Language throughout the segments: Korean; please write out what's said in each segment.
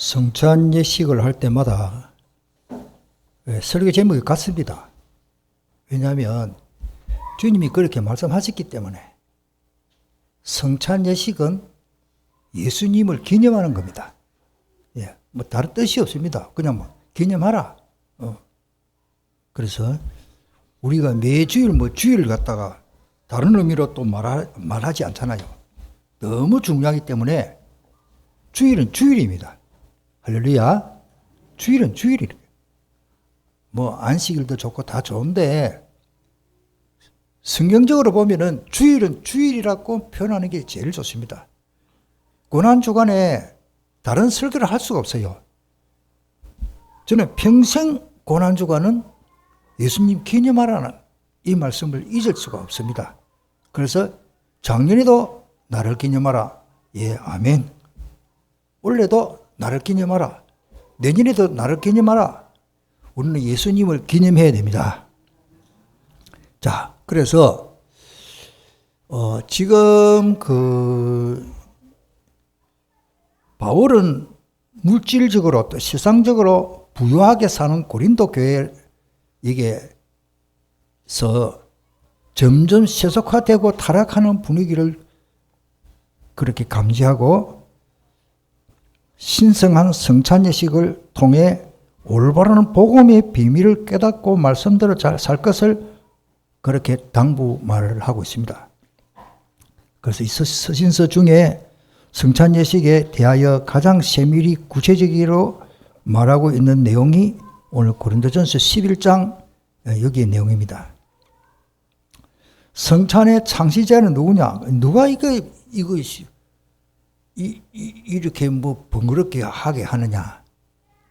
성찬 예식을 할 때마다 설교 제목이 같습니다. 왜냐하면 주님이 그렇게 말씀하셨기 때문에. 성찬 예식은 예수님을 기념하는 겁니다. 뭐 다른 뜻이 없습니다. 그냥 뭐 기념하라. 그래서 우리가 매주일 주일을 갖다가 다른 의미로 또 말하지 않잖아요. 너무 중요하기 때문에 주일은 주일입니다. 할렐루야. 주일은 주일이에요. 뭐 안식일도 좋고 다 좋은데 성경적으로 보면은 주일은 주일이라고 표현하는 게 제일 좋습니다. 고난주간에 다른 설교를 할 수가 없어요. 저는 평생 고난주간은 예수님 기념하라는 이 말씀을 잊을 수가 없습니다. 그래서 작년에도 나를 기념하라. 예, 아멘. 올해도 나를 기념하라. 내년에도 나를 기념하라. 우리는 예수님을 기념해야 됩니다. 자, 그래서 지금 바울은 물질적으로 또 세상적으로 부유하게 사는 고린도 교회에게서 점점 세속화되고 타락하는 분위기를 그렇게 감지하고 신성한 성찬 예식을 통해 올바른 복음의 비밀을 깨닫고 말씀대로 잘 살 것을 그렇게 당부 말을 하고 있습니다. 그래서 이 서신서 중에 성찬 예식에 대하여 가장 세밀히 구체적으로 말하고 있는 내용이 오늘 고린도전서 11장 여기의 내용입니다. 성찬의 창시자는 누구냐? 누가 이렇게 뭐 번거롭게 하게 하느냐?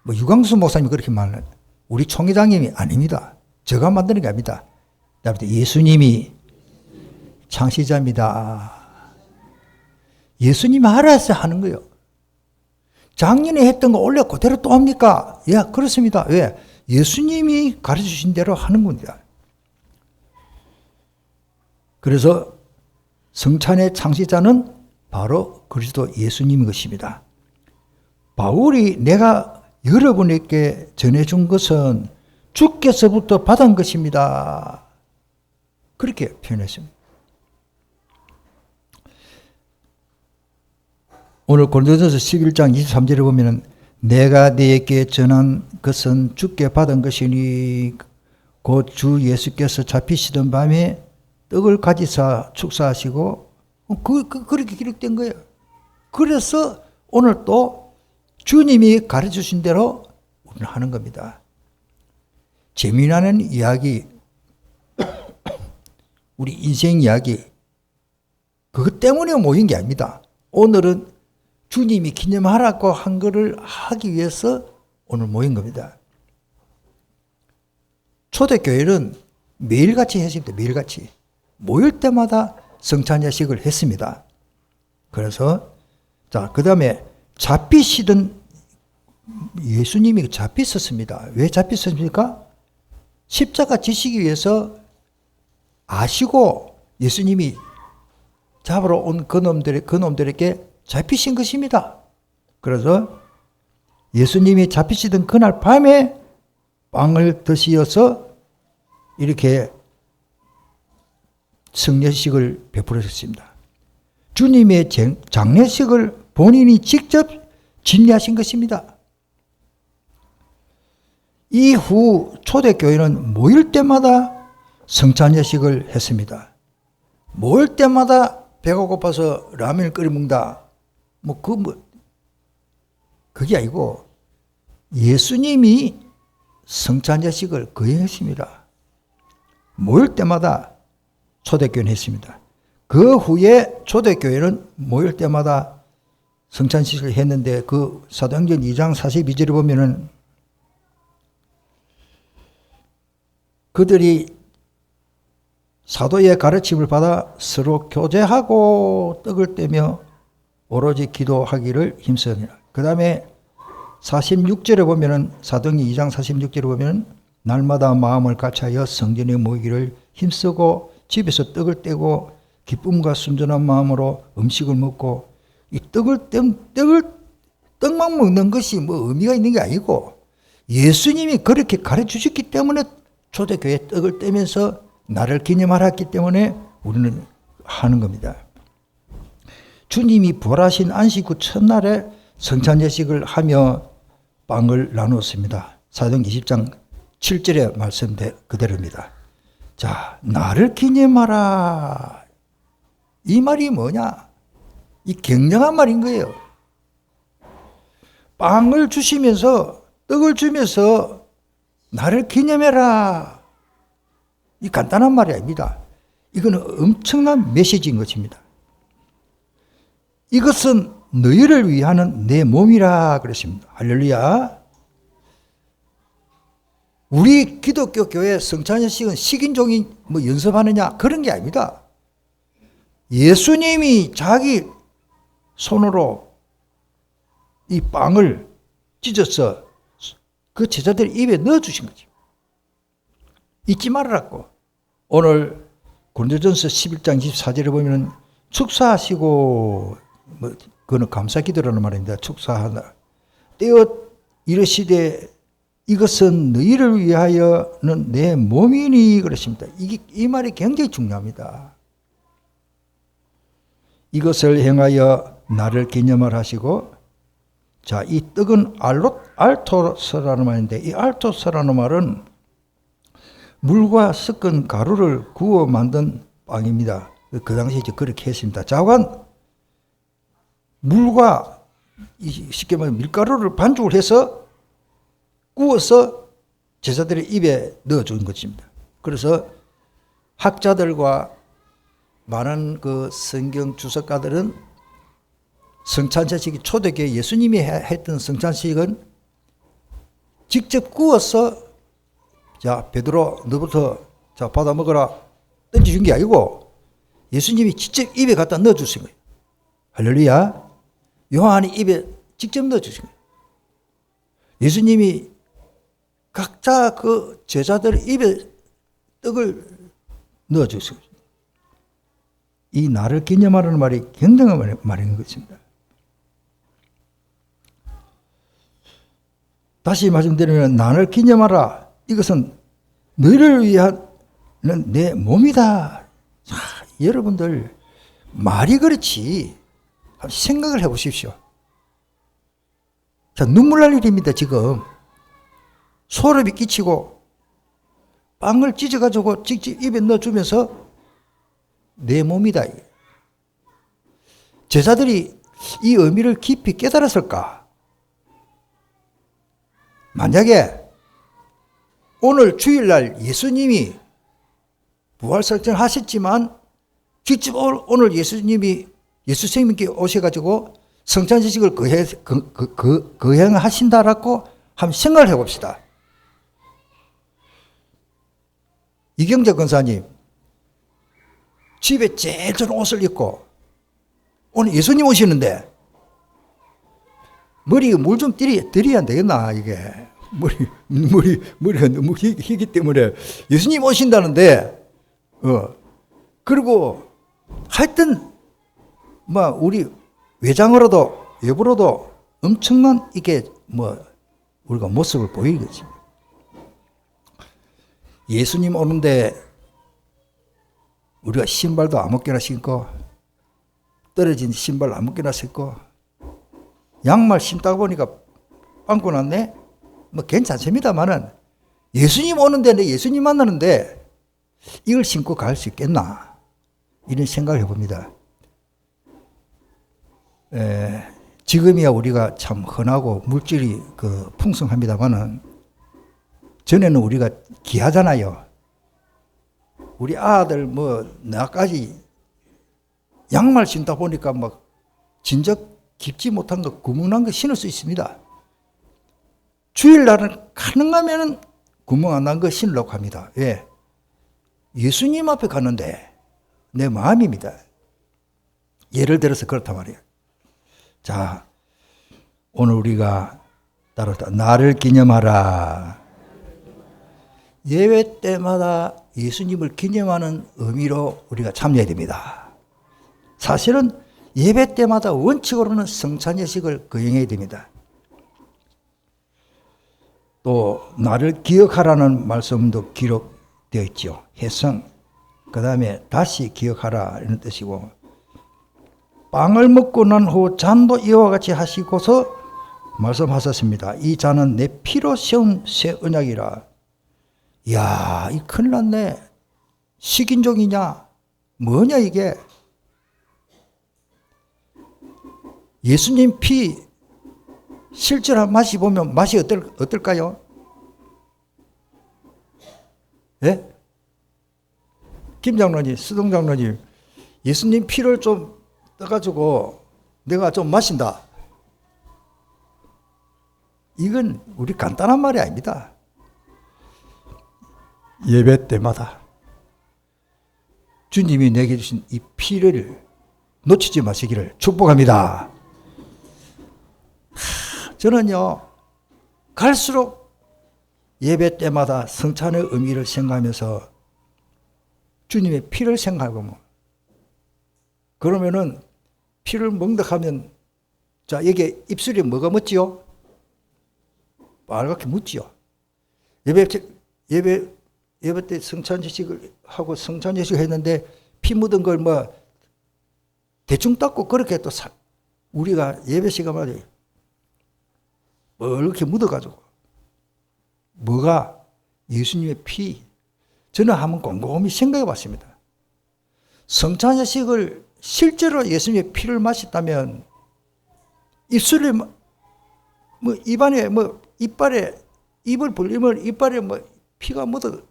뭐 유광수 목사님이 그렇게 말하는 우리 총회장님이 아닙니다. 제가 만드는 게 아닙니다. 예수님이 창시자입니다. 예수님이 알아서 하는 거예요. 작년에 했던 거 올해 그대로 또 합니까? 예, 그렇습니다. 왜? 예수님이 가르쳐주신 대로 하는 겁니다. 그래서 성찬의 창시자는 바로 그리스도 예수님인 것입니다. 바울이 내가 여러분에게 전해준 것은 주께서부터 받은 것입니다. 그렇게 표현했습니다. 오늘 고린도전서 11장 23절에 보면 내가 네게 전한 것은 주께 받은 것이니 곧 주 예수께서 잡히시던 밤에 떡을 가지사 축사하시고 그렇게 기록된 거예요. 그래서 오늘 또 주님이 가르쳐주신 대로 우리는 하는 겁니다. 재미나는 이야기, 우리 인생 이야기, 그것 때문에 모인 게 아닙니다. 오늘은 주님이 기념하라고 한 것을 하기 위해서 오늘 모인 겁니다. 초대교회는 매일같이 했습니다. 매일같이. 모일 때마다 성찬 예식을 했습니다. 그래서 자, 그 다음에 잡히시던 예수님이 잡히셨습니다. 왜 잡히셨습니까? 십자가 지시기 위해서 아시고 예수님이 잡으러 온 그놈들에게 잡히신 것입니다. 그래서 예수님이 잡히시던 그날 밤에 빵을 드시어서 이렇게 성례식을 베풀으셨습니다. 주님의 장례식을 본인이 직접 진리하신 것입니다. 이후 초대교회는 모일 때마다 성찬예식을 했습니다. 모일 때마다 배가 고파서 라면을 끓여 먹는다. 그게 아니고 예수님이 성찬예식을 거행했습니다. 모일 때마다 초대교회는 했습니다. 그 후에 초대교회는 모일 때마다 성찬식을 했는데 그 사도행전 2장 42절에 보면은 그들이 사도의 가르침을 받아 서로 교제하고 떡을 떼며 오로지 기도하기를 힘쓰니라. 그 다음에 46절에 보면은 사도행전 2장 46절에 보면은 날마다 마음을 같이하여 성전에 모이기를 힘쓰고 집에서 떡을 떼고 기쁨과 순전한 마음으로 음식을 먹고 이 떡을 떡만 먹는 것이 뭐 의미가 있는 게 아니고 예수님이 그렇게 가르쳐 주셨기 때문에 초대교회 떡을 떼면서 나를 기념하라 했기 때문에 우리는 하는 겁니다. 주님이 부활하신 안식 후 첫날에 성찬 예식을 하며 빵을 나누었습니다. 사도행 20장 7절의 말씀 그대로입니다. 자, 나를 기념하라. 이 말이 뭐냐? 이 굉장한 말인 거예요. 빵을 주시면서 떡을 주면서 나를 기념해라. 이 간단한 말이 아닙니다. 이거는 엄청난 메시지인 것입니다. 이것은 너희를 위하는 내 몸이라 그랬습니다. 할렐루야. 우리 기독교 교회 성찬식은 식인종이 뭐 연습하느냐 그런 게 아닙니다. 예수님이 자기 손으로 이 빵을 찢어서 그 제자들 입에 넣어주신 거죠. 잊지 말으라고. 오늘 고린도전서 11장 24절에 보면 축사하시고 뭐 그거는 감사기도라는 말입니다. 축사하다. 떼어 이르시되 이것은 너희를 위하여는 내 몸이니 그러십니다. 이 말이 굉장히 중요합니다. 이것을 행하여 나를 기념하라 하시고, 자, 이 떡은 알토스라는 말인데, 이 알토스라는 말은 물과 섞은 가루를 구워 만든 빵입니다. 그 당시에 이제 그렇게 했습니다. 자관 물과 쉽게 말하면 밀가루를 반죽을 해서 구워서 제자들의 입에 넣어준 것입니다. 그래서 학자들과 많은 그 성경 주석가들은 성찬식이 초대교회 예수님이 했던 성찬식은 직접 구워서 자, 베드로 너부터 자, 받아 먹어라 던져준 게 아니고 예수님이 직접 입에 갖다 넣어주신 거예요. 할렐루야. 요한이 입에 직접 넣어주신 거예요. 예수님이 각자 그 제자들 입에 떡을 넣어주신 거예요. 이 나를 기념하라는 말이 굉장한 말인 것입니다. 다시 말씀드리면 나를 기념하라. 이것은 너희를 위한 내 몸이다. 자, 여러분들 말이 그렇지 생각을 해보십시오. 자, 눈물 날 일입니다. 지금 소름이 끼치고 빵을 찢어가지고 직접 입에 넣어주면서 내 몸이다. 제자들이 이 의미를 깊이 깨달았을까? 만약에 오늘 주일날 예수님이 부활석전 하셨지만 직접 오늘 예수님이 예수 선생님께 오셔가지고 성찬지식을 거행하신다라고 한번 생각을 해봅시다. 이경재 권사님 집에 제일 좋은 옷을 입고 오늘 예수님 오시는데 머리에 물 좀 들여야 안 되겠나 이게 머리가 너무 희기 때문에 예수님 오신다는데 그리고 하여튼 뭐 우리 외장으로도 외부로도 엄청난 이게 뭐 우리가 모습을 보이는 거지. 예수님 오는데 우리가 신발도 아무렇게나 신고 떨어진 신발 아무렇게나 신고 양말 신다가 보니까 빵꾸 났네. 뭐 괜찮습니다만은 예수님 오는데 내 예수님 만나는데 이걸 신고 갈 수 있겠나 이런 생각을 해봅니다. 지금이야 우리가 참 흔하고 물질이 풍성합니다만은 전에는 우리가 귀하잖아요. 우리 아들 나까지 양말 신다 보니까 막 진적 깊지 못한 거 구멍난 거 신을 수 있습니다. 주일날은 가능하면 구멍 안 난 거 신으려고 합니다. 왜? 예수님 앞에 가는데 내 마음입니다. 예를 들어서 그렇단 말이에요. 자, 오늘 우리가 따라다 나를 기념하라. 예배 때마다 예수님을 기념하는 의미로 우리가 참여해야 됩니다. 사실은 예배 때마다 원칙으로는 성찬 예식을 거행해야 됩니다. 또 나를 기억하라는 말씀도 기록되어 있죠. 해성, 그 다음에 다시 기억하라 이런 뜻이고, 빵을 먹고 난 후 잔도 이와 같이 하시고서 말씀하셨습니다. 이 잔은 내 피로 세운 새 언약이라. 이야, 이 큰일 났네. 식인종이냐? 뭐냐 이게? 예수님 피 실제로 맛이 보면 맛이 어떨까요? 예? 김 장로님, 수동 장로님, 예수님 피를 좀 떠가지고 내가 좀 마신다. 이건 우리 간단한 말이 아닙니다. 예배 때마다 주님이 내게 주신 이 피를 놓치지 마시기를 축복합니다. 저는요, 갈수록 예배 때마다 성찬의 의미를 생각하면서 주님의 피를 생각하고, 그러면은 피를 먹는다 하면, 자, 여기 입술에 뭐가 묻지요? 빨갛게 묻지요. 예배 때 성찬 예식을 하고 성찬 예식을 했는데 피 묻은 걸 뭐 대충 닦고 그렇게 또 우리가 예배 시간 말이에요. 이렇게 묻어가지고. 뭐가? 예수님의 피. 저는 한번 곰곰이 생각해 봤습니다. 성찬 예식을 실제로 예수님의 피를 마셨다면 입술에 입안에 이빨에 입을 벌리면 이빨에 피가 묻어.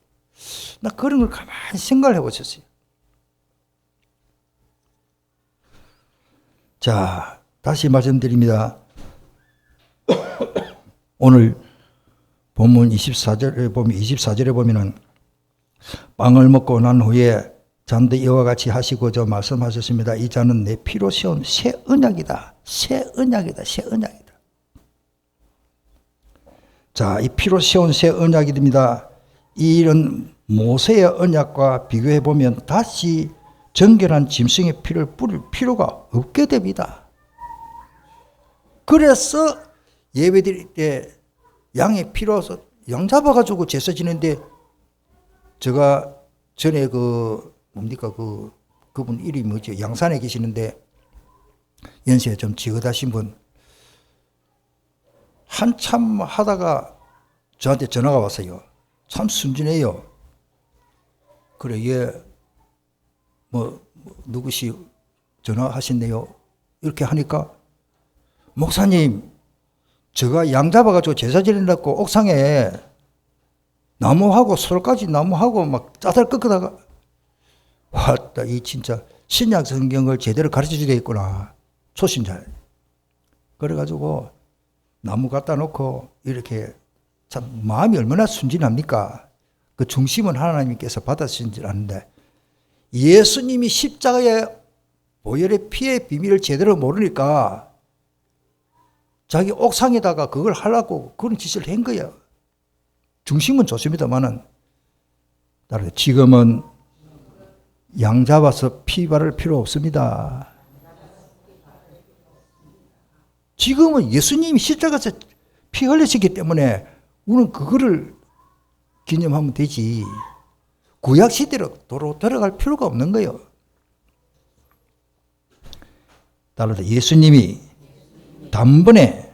나 그런 걸 가만히 생각을 해보셨어요. 자, 다시 말씀드립니다. 오늘 본문 24절에 보면은 빵을 먹고 난 후에 잔도 이와 같이 하시고자 말씀하셨습니다. 이 잔은 내 피로 세운 새 언약이다. 새 언약이다. 새 언약이다. 자, 이 피로 세운 새 언약이 됩니다. 이런 모세의 언약과 비교해 보면 다시 정결한 짐승의 피를 뿌릴 필요가 없게 됩니다. 그래서 예배드릴 때 양의 피로 와서 양 잡아가지고 제사 지는데, 제가 전에 그분 이름이 뭐죠? 양산에 계시는데 연세 좀 지긋하신 분, 한참 하다가 저한테 전화가 왔어요. 참 순진해요. 그래, 얘 누구시 전화하신대요. 이렇게 하니까, 목사님, 제가 양 잡아가지고 제사 지내려고 옥상에 나무하고 솔까지 나무하고 막 짜들 꺾다가, 왔다, 이 진짜 신약 성경을 제대로 가르쳐 주게 있구나. 초신자. 그래가지고 나무 갖다 놓고 이렇게, 참 마음이 얼마나 순진합니까? 그 중심은 하나님께서 받아주신 줄 아는데, 예수님이 십자가의 보혈의 피의 비밀을 제대로 모르니까 자기 옥상에다가 그걸 하려고 그런 짓을 한 거예요. 중심은 좋습니다만은, 지금은 양 잡아서 피 바를 필요 없습니다. 지금은 예수님이 십자가에서 피 흘리셨기 때문에 우리는 그거를 기념하면 되지. 구약 시대로 도로 들어갈 필요가 없는 거예요. 따라서 예수님이 단번에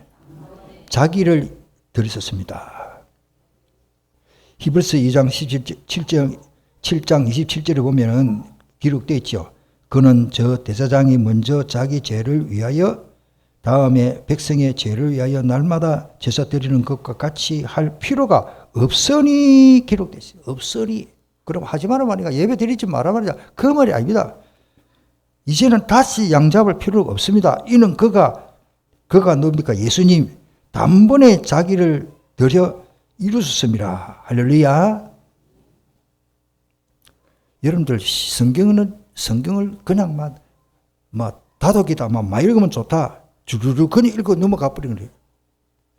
자기를 들으셨습니다. 히브리서 2장 7장 27절에 보면은 기록되어 있죠. 그는 저 대제사장이 먼저 자기 죄를 위하여 다음에 백성의 죄를 위하여 날마다 제사 드리는 것과 같이 할 필요가 없으니 기록되어 있어요. 없으니. 그럼 하지 마라 말이야. 예배 드리지 마라 말이야. 그 말이 아닙니다. 이제는 다시 양 잡을 필요가 없습니다. 이는 그가 뭡니까? 예수님 단번에 자기를 드려 이루셨습니다. 할렐루야. 여러분들 성경을 그냥 다독이다 막 읽으면 좋다. 주르르 그냥 읽고 넘어가 버리는 거예요.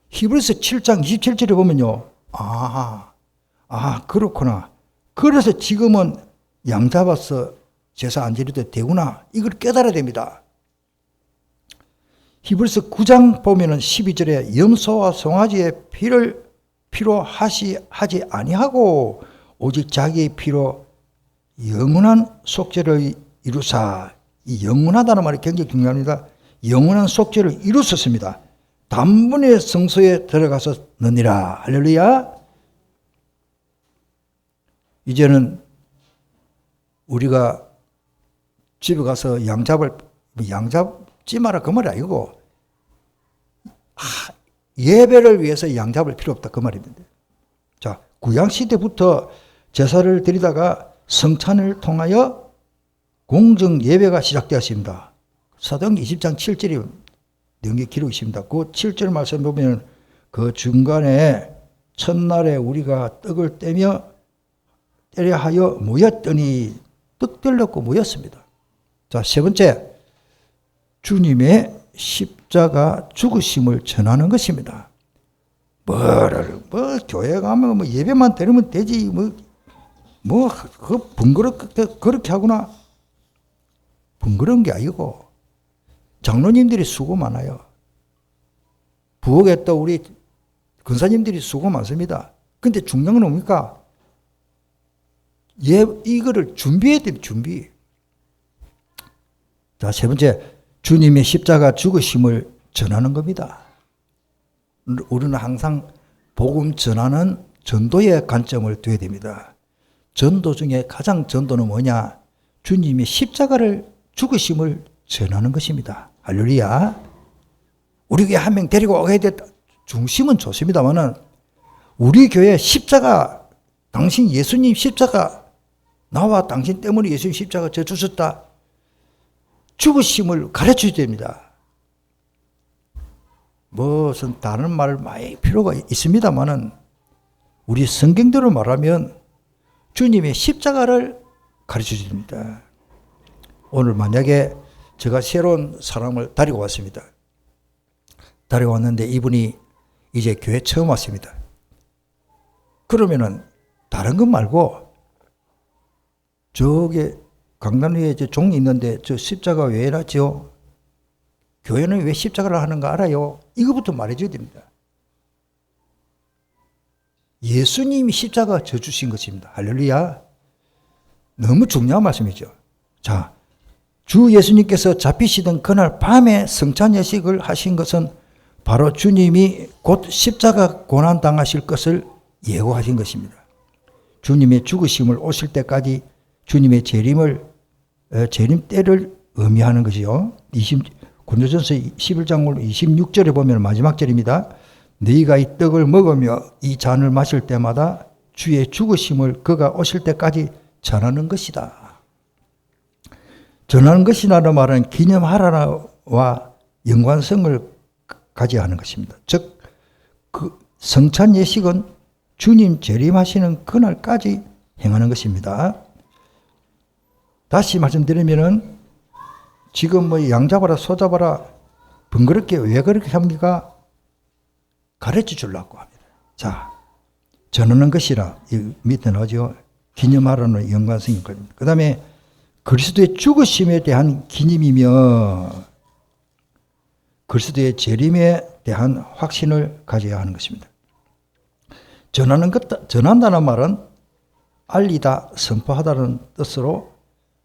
히브리서 7장 27절에 보면요. 그렇구나. 그래서 지금은 양 잡아서 제사 안 지려도 되구나. 이걸 깨달아야 됩니다. 히브리서 9장 보면은 12절에 염소와 송아지의 피를 하지 아니하고 오직 자기의 피로 영원한 속죄를 이루사. 이 영원하다는 말이 굉장히 중요합니다. 영원한 속죄를 이루었습니다. 단번에 성소에 들어가서 넣으니라. 할렐루야. 이제는 우리가 집에 가서 양 잡지 마라 그 말이 아니고 예배를 위해서 양 잡을 필요 없다 그 말입니다. 자, 구약시대부터 제사를 드리다가 성찬을 통하여 공정 예배가 시작되었습니다. 사도행전 20장 7절이 명기 기록이 있습니다. 그 7절 말씀 보면 그 중간에 첫날에 우리가 떡을 떼며 때려 하여 모였더니 떡들 넣고 모였습니다. 자, 세 번째, 주님의 십자가 죽으심을 전하는 것입니다. 교회 가면 예배만 드리면 되지, 그렇게 하구나. 번거로운 게 아니고, 장로님들이 수고 많아요. 부엌에 또 우리 권사님들이 수고 많습니다. 근데 중요한 건 뭡니까? 이거를 준비해야 돼요, 준비. 자, 세 번째, 주님의 십자가 죽으심을 전하는 겁니다. 우리는 항상 복음 전하는 전도의 관점을 둬야 됩니다. 전도 중에 가장 전도는 뭐냐? 주님의 십자가를 죽으심을 전하는 것입니다. 할렐루야. 우리 교회 한 명 데리고 오게 됐다. 중심은 좋습니다만은 우리 교회 십자가, 당신 예수님 십자가, 나와 당신 때문에 예수님 십자가 져 주셨다. 죽으심을 가르쳐야 됩니다. 무슨 다른 말 많이 필요가 있습니다만은 우리 성경대로 말하면 주님의 십자가를 가르쳐야 됩니다. 오늘 만약에 제가 새로운 사람을 데리고 왔습니다. 데리고 왔는데 이분이 이제 교회 처음 왔습니다. 그러면은 다른 것 말고 저게 강단 위에 종이 있는데 저 십자가 왜 해놨죠? 교회는 왜 십자가를 하는가 알아요? 이거부터 말해줘야 됩니다. 예수님이 십자가 져주신 것입니다. 할렐루야. 너무 중요한 말씀이죠. 자, 주 예수님께서 잡히시던 그날 밤에 성찬 예식을 하신 것은 바로 주님이 곧 십자가 고난 당하실 것을 예고하신 것입니다. 주님의 죽으심을 오실 때까지 주님의 재림 때를 의미하는 것이요. 고린도전서 11장 26절에 보면 마지막 절입니다. 너희가 이 떡을 먹으며 이 잔을 마실 때마다 주의 죽으심을 그가 오실 때까지 전하는 것이다. 전하는 것이라는 말은 기념하라와 연관성을 가져야 하는 것입니다. 즉, 그 성찬 예식은 주님 재림하시는 그날까지 행하는 것입니다. 다시 말씀드리면은 지금 양 잡아라, 소 잡아라, 번거롭게 왜 그렇게 합니까? 가르쳐 주려고 합니다. 자, 전하는 것이라, 이 밑에 나오죠. 기념하라는 연관성이 겁니다. 그 다음에 그리스도의 죽으심에 대한 기념이며 그리스도의 재림에 대한 확신을 가져야 하는 것입니다. 전한다는 말은 알리다, 선포하다는 뜻으로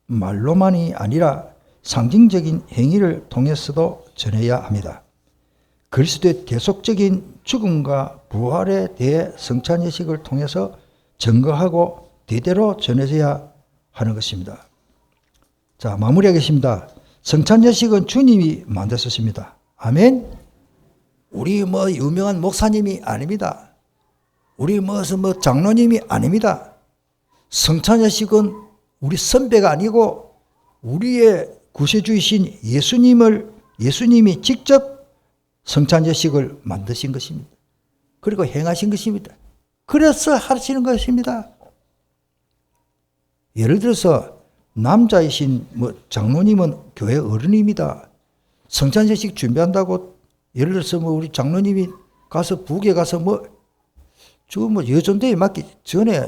말로만이 아니라 상징적인 행위를 통해서도 전해야 합니다. 그리스도의 계속적인 죽음과 부활에 대해 성찬 예식을 통해서 증거하고 대대로 전해져야 하는 것입니다. 자, 마무리하겠습니다. 성찬 예식은 주님이 만드셨습니다. 아멘. 우리 유명한 목사님이 아닙니다. 우리 무슨 장로님이 아닙니다. 성찬 예식은 우리 선배가 아니고 우리의 구세주이신 예수님이 직접 성찬 예식을 만드신 것입니다. 그리고 행하신 것입니다. 그래서 하시는 것입니다. 예를 들어서 남자이신 장로님은 교회 어른입니다. 성찬 예식 준비한다고 예를 들어서 우리 장로님이 가서 부엌에 가서 여전대에 맞기 전에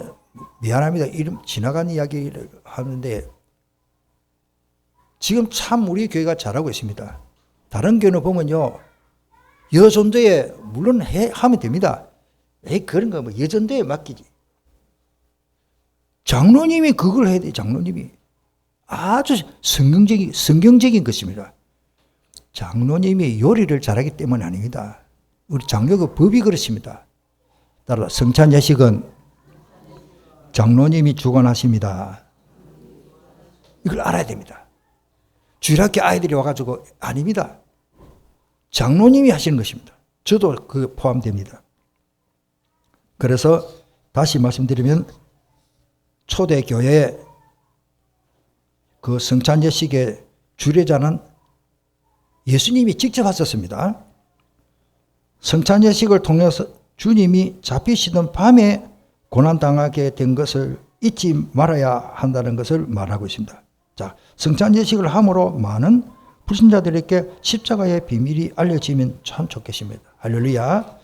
미안합니다. 이름 지나간 이야기를 하는데 지금 참 우리 교회가 잘하고 있습니다. 다른 교회는 보면요, 여전도에 물론 하면 됩니다. 그런 거 뭐 여전도에 맡기지. 장로님이 그걸 해야 돼. 장로님이 아주 성경적인 것입니다. 장로님이 요리를 잘하기 때문 아닙니다. 우리 장로교 법이 그렇습니다. 따라 성찬 예식은 장로님이 주관하십니다. 이걸 알아야 됩니다. 주일학교 아이들이 와가지고 아닙니다. 장로님이 하시는 것입니다. 저도 그 포함됩니다. 그래서 다시 말씀드리면 초대교회 그 성찬 예식의 주례자는 예수님이 직접 하셨습니다. 성찬 예식을 통해서 주님이 잡히시던 밤에 고난당하게 된 것을 잊지 말아야 한다는 것을 말하고 있습니다. 자, 성찬 예식을 함으로 많은 불신자들에게 십자가의 비밀이 알려지면 참 좋겠습니다. 할렐루야.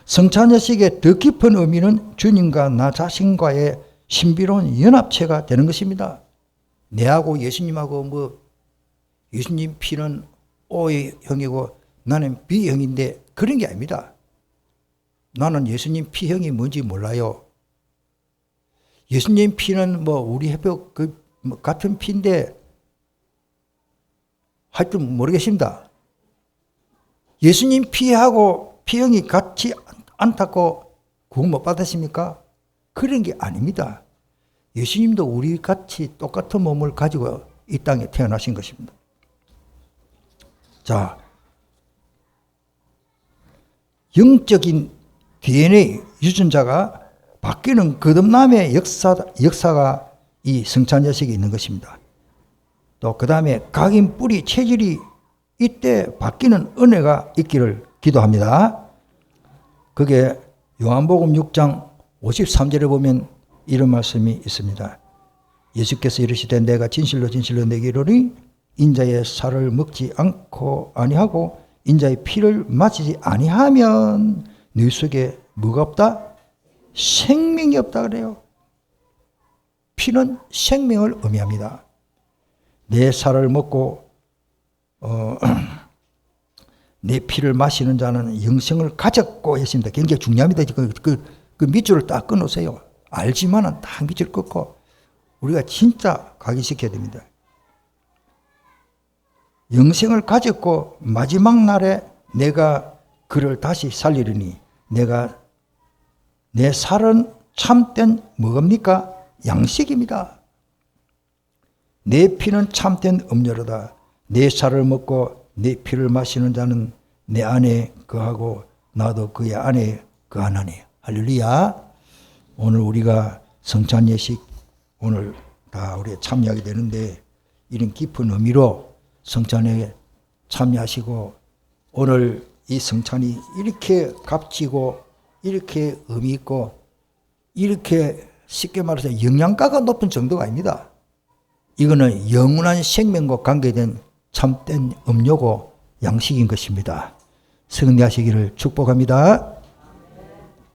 성찬 예식의 더 깊은 의미는 주님과 나 자신과의 신비로운 연합체가 되는 것입니다. 내하고 예수님하고 뭐 예수님 피는 O의 형이고 나는 B형인데 그런 게 아닙니다. 나는 예수님 P형이 뭔지 몰라요. 예수님 피는 뭐 우리 해벽 같은 피인데 하여튼 모르겠습니다. 예수님 피하고 P형이 같지 않다고 구원 못 받으십니까? 그런 게 아닙니다. 예수님도 우리 같이 똑같은 몸을 가지고 이 땅에 태어나신 것입니다. 자, 영적인 DNA 유전자가 바뀌는 거듭남의 역사가 이 성찬 예식에 있는 것입니다. 또 그 다음에 각인 뿌리 체질이 이때 바뀌는 은혜가 있기를 기도합니다. 그게 요한복음 6장 53절에 보면 이런 말씀이 있습니다. 예수께서 이르시되 내가 진실로 진실로 내게 이르노니 인자의 살을 먹지 않고 아니하고 인자의 피를 마시지 아니하면 너희 속에 뭐가 없다? 생명이 없다 그래요. 피는 생명을 의미합니다. 내 살을 먹고 내 피를 마시는 자는 영생을 가졌고 했습니다. 굉장히 중요합니다. 그 밑줄을 딱 끊으세요. 알지만은 딱 밑줄 끊고 우리가 진짜 각인시켜야 됩니다. 영생을 가졌고 마지막 날에 내가 그를 다시 살리리니 내 살은 참된 뭐입니까? 양식입니다. 내 피는 참된 음료로다. 내 살을 먹고 내 피를 마시는 자는 내 안에 거하고 나도 그의 안에 거하나니. 할렐루야. 오늘 우리가 성찬 예식 오늘 다 우리 참여하게 되는데 이런 깊은 의미로 성찬에 참여하시고 오늘 이 성찬이 이렇게 값지고 이렇게 의미 있고 이렇게 쉽게 말해서 영양가가 높은 정도가 아닙니다. 이거는 영원한 생명과 관계된 참된 음료고 양식인 것입니다. 승리하시기를 축복합니다.